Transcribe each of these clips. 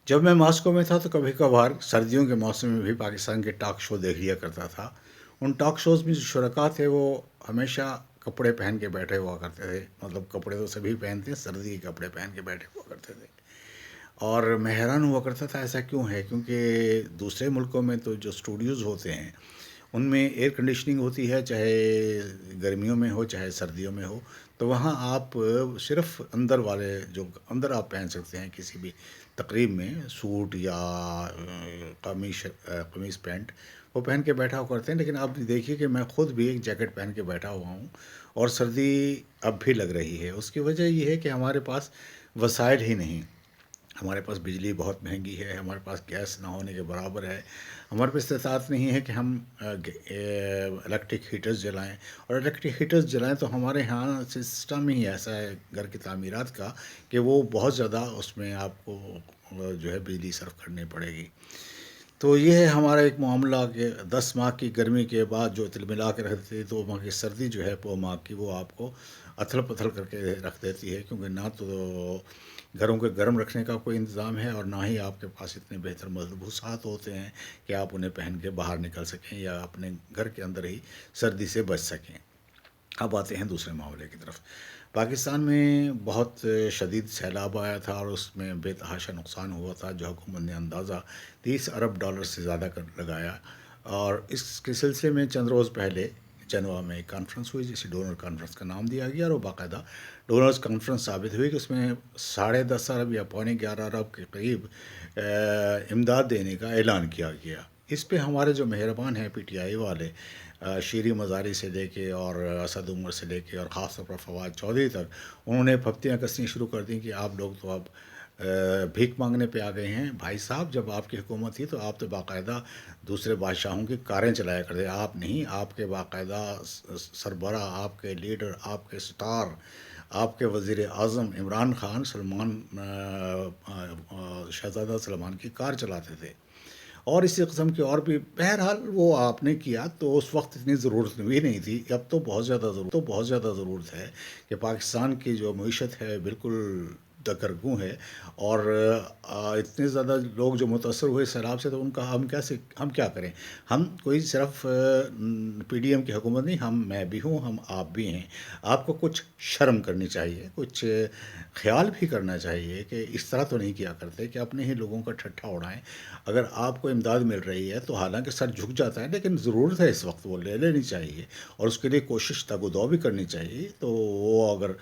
جب میں ماسکو میں تھا تو کبھی کبھار سردیوں کے موسم میں بھی پاکستان کے ٹاک شو دیکھ لیا کرتا تھا. ان ٹاک شوز میں جو شرکا تھے وہ ہمیشہ کپڑے پہن کے بیٹھے ہوا کرتے تھے. مطلب کپڑے تو سبھی پہنتے ہیں، سردی کے کپڑے پہن کے بیٹھے ہوا کرتے تھے. اور میں حیران ہوا کرتا تھا ایسا کیوں ہے، کیونکہ دوسرے ملکوں میں تو جو اسٹوڈیوز ہوتے ہیں ان میں ایئر کنڈیشننگ ہوتی ہے، چاہے گرمیوں میں ہو چاہے سردیوں میں ہو. تو وہاں آپ صرف اندر والے جو اندر آپ پہن سکتے ہیں کسی بھی تقریب میں، سوٹ یا قمیص پینٹ وہ پہن کے بیٹھا ہوا کرتے ہیں. لیکن اب دیکھیے کہ میں خود بھی ایک جیکٹ پہن کے بیٹھا ہوا ہوں اور سردی اب بھی لگ رہی ہے. اس کی وجہ یہ ہے کہ ہمارے پاس وسائل ہی نہیں. ہمارے پاس بجلی بہت مہنگی ہے، ہمارے پاس گیس نہ ہونے کے برابر ہے، ہمارے پاس استطاعت نہیں ہے کہ ہم الیکٹرک ہیٹرز جلائیں. اور الیکٹرک ہیٹرز جلائیں تو ہمارے یہاں سسٹم ہی ایسا ہے گھر کی تعمیرات کا کہ وہ بہت زیادہ اس میں آپ کو جو ہے بجلی صرف کرنی پڑے گی. تو یہ ہے ہمارا ایک معاملہ کہ 10 ماہ کی گرمی کے بعد جو تل ملا کے رکھتی ہے 2 ماہ کی سردی جو ہے 2 ماہ کی وہ آپ کو اتھل پتھل کر کے رکھ دیتی ہے. کیونکہ نہ تو گھروں کے گرم رکھنے کا کوئی انتظام ہے اور نہ ہی آپ کے پاس اتنے بہتر ملبوسات ہوتے ہیں کہ آپ انہیں پہن کے باہر نکل سکیں یا اپنے گھر کے اندر ہی سردی سے بچ سکیں. اب آتے ہیں دوسرے معاملے کی طرف. پاکستان میں بہت شدید سیلاب آیا تھا اور اس میں بے تحاشا نقصان ہوا تھا، جو حکومت نے اندازہ $30 ارب سے زیادہ کر لگایا. اور اس کے سلسلے میں چند روز پہلے جنوا میں ایک کانفرنس ہوئی جسے ڈونر کانفرنس کا نام دیا گیا، اور وہ باقاعدہ ڈونرز کانفرنس ثابت ہوئی کہ اس میں 10.5 ارب یا 11.25 ارب کے قریب امداد دینے کا اعلان کیا گیا. اس پہ ہمارے جو مہربان ہیں پی ٹی آئی والے، شیری مزاری سے لے کے اور اسد عمر سے لے کے اور خاص طور پر فواد چودھری تک، انہوں نے پھپتیاں کسنی شروع کر دیں کہ آپ لوگ تو اب بھیک مانگنے پہ آ گئے ہیں. بھائی صاحب، جب آپ کی حکومت تھی تو آپ تو باقاعدہ دوسرے بادشاہوں کی کاریں چلایا کرتے. آپ نہیں، آپ کے باقاعدہ سربراہ، آپ کے لیڈر، آپ کے سٹار، آپ کے وزیر اعظم عمران خان شہزادہ سلمان کی کار چلاتے تھے. اور اسی قسم کے اور بھی، بہرحال وہ آپ نے کیا تو اس وقت اتنی ضرورت بھی نہیں تھی. اب تو بہت زیادہ ضرورت ہے کہ پاکستان کی جو معیشت ہے بالکل دگرگوں ہے. اور اتنے زیادہ لوگ جو متاثر ہوئے سیلاب سے، تو ان کا ہم کیا کریں. ہم کوئی صرف پی ڈی ایم کی حکومت نہیں، میں بھی ہوں، ہم آپ بھی ہیں. آپ کو کچھ شرم کرنی چاہیے، کچھ خیال بھی کرنا چاہیے کہ اس طرح تو نہیں کیا کرتے کہ اپنے ہی لوگوں کا ٹھٹھا اڑائیں. اگر آپ کو امداد مل رہی ہے تو حالانکہ سر جھک جاتا ہے، لیکن ضرورت ہے اس وقت وہ لے لینی چاہیے اور اس کے لیے کوشش تگ و دو بھی کرنی چاہیے. تو وہ اگر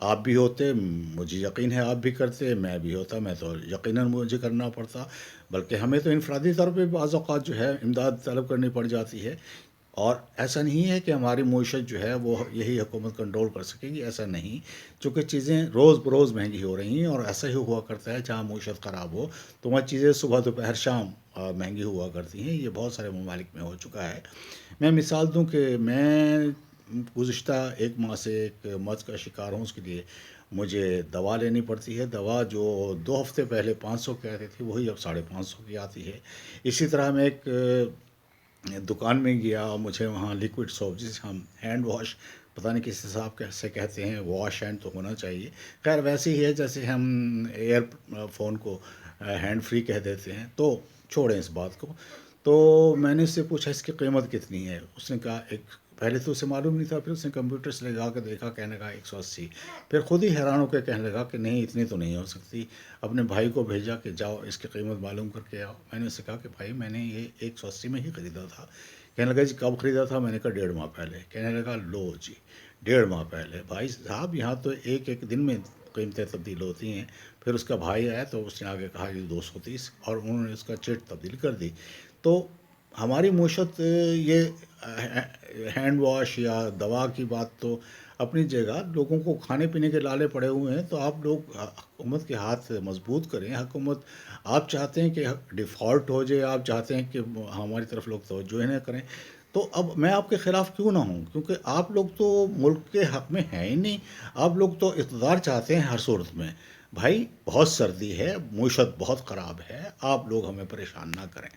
آپ بھی ہوتے، مجھے یقین ہے آپ بھی کرتے، میں بھی ہوتا، میں تو یقیناً مجھے کرنا پڑتا. بلکہ ہمیں تو انفرادی طور پہ بعض اوقات جو ہے امداد طلب کرنی پڑ جاتی ہے. اور ایسا نہیں ہے کہ ہماری معیشت جو ہے وہ یہی حکومت کنٹرول کر سکے گی، ایسا نہیں. چونکہ چیزیں روز بروز مہنگی ہو رہی ہیں اور ایسا ہی ہوا کرتا ہے جہاں معیشت خراب ہو تو وہاں چیزیں صبح دوپہر شام مہنگی ہوا کرتی ہیں. یہ بہت سارے ممالک میں ہو چکا ہے. میں مثال دوں کہ میں گزشتہ 1 ماہ سے ایک مرض کا شکار ہوں. اس کے لیے مجھے دوا لینی پڑتی ہے. دوا جو 2 ہفتے پہلے 500 کی آتی تھی وہی اب 550 کی آتی ہے. اسی طرح میں ایک دکان میں گیا اور مجھے وہاں لیکوڈ سوپ، جسے ہم ہینڈ واش پتہ نہیں کس حساب سے کہتے ہیں، واش ہینڈ تو ہونا چاہیے، خیر ویسے ہی ہے جیسے ہم ایئر فون کو ہینڈ فری کہہ دیتے ہیں. تو چھوڑیں اس بات کو. تو میں نے اس سے پوچھا اس کی قیمت کتنی ہے. اس نے کہا پہلے تو اسے معلوم نہیں تھا، پھر اس نے کمپیوٹر سے لگا کے دیکھا، کہنے لگا 180. پھر خود ہی حیران ہو کے کہنے لگا کہ نہیں اتنی تو نہیں ہو سکتی. اپنے بھائی کو بھیجا کہ جاؤ اس کی قیمت معلوم کر کے آؤ. میں نے اسے کہا کہ بھائی میں نے یہ 180 میں ہی خریدا تھا. کہنے لگا جی کب خریدا تھا. میں نے کہا 1.5 ماہ پہلے. کہنے لگا لو جی 1.5 ماہ پہلے. بھائی صاحب یہاں تو ایک دن میں قیمتیں تبدیل ہوتی ہیں. پھر اس کا بھائی آیا تو اس نے آگے کہا یہ 230 اور انہوں نے اس کا چٹ تبدیل کر دی. تو ہماری معیشت، یہ ہینڈ واش یا دوا کی بات تو اپنی جگہ، لوگوں کو کھانے پینے کے لالے پڑے ہوئے ہیں. تو آپ لوگ حکومت کے ہاتھ مضبوط کریں. حکومت، آپ چاہتے ہیں کہ ڈیفالٹ ہو جائے، آپ چاہتے ہیں کہ ہماری طرف لوگ توجہ نہ کریں. تو اب میں آپ کے خلاف کیوں نہ ہوں، کیونکہ آپ لوگ تو ملک کے حق میں ہیں ہی نہیں. آپ لوگ تو اقتدار چاہتے ہیں ہر صورت میں. بھائی بہت سردی ہے، معیشت بہت خراب ہے، آپ لوگ ہمیں پریشان نہ کریں.